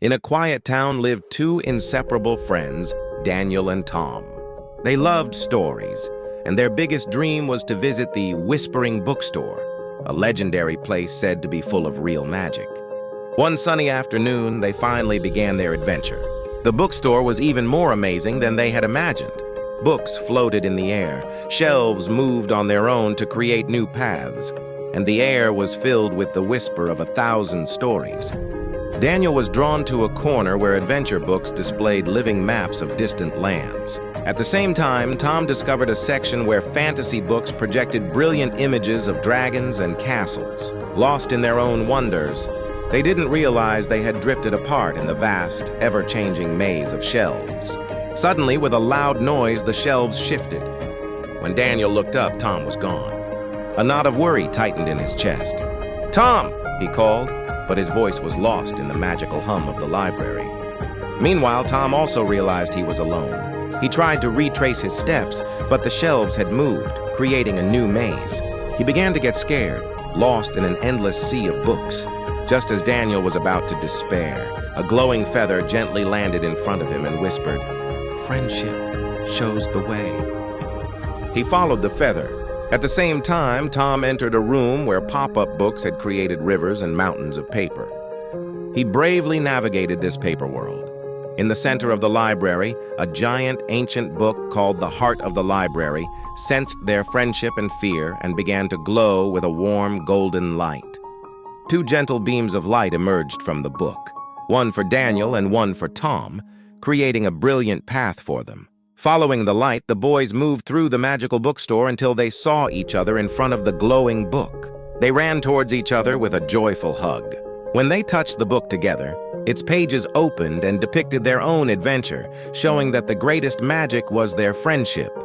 In a quiet town lived two inseparable friends, Daniel and Tom. They loved stories, and their biggest dream was to visit the Whispering Bookstore, a legendary place said to be full of real magic. One sunny afternoon, they finally began their adventure. The bookstore was even more amazing than they had imagined. Books floated in the air, shelves moved on their own to create new paths, and the air was filled with the whisper of 1,000 stories. Daniel was drawn to a corner where adventure books displayed living maps of distant lands. At the same time, Tom discovered a section where fantasy books projected brilliant images of dragons and castles. Lost in their own wonders, they didn't realize they had drifted apart in the vast, ever-changing maze of shelves. Suddenly, with a loud noise, the shelves shifted. When Daniel looked up, Tom was gone. A knot of worry tightened in his chest. "Tom!" he called, but his voice was lost in the magical hum of the library. Meanwhile, Tom also realized he was alone. He tried to retrace his steps, but the shelves had moved, creating a new maze. He began to get scared, lost in an endless sea of books. Just as Daniel was about to despair, a glowing feather gently landed in front of him and whispered, "Friendship shows the way." He followed the feather. At the same time, Tom entered a room where pop-up books had created rivers and mountains of paper. He bravely navigated this paper world. In the center of the library, a giant ancient book called The Heart of the Library sensed their friendship and fear and began to glow with a warm golden light. Two gentle beams of light emerged from the book, one for Daniel and one for Tom, creating a brilliant path for them. Following the light, the boys moved through the magical bookstore until they saw each other in front of the glowing book. They ran towards each other with a joyful hug. When they touched the book together, its pages opened and depicted their own adventure, showing that the greatest magic was their friendship.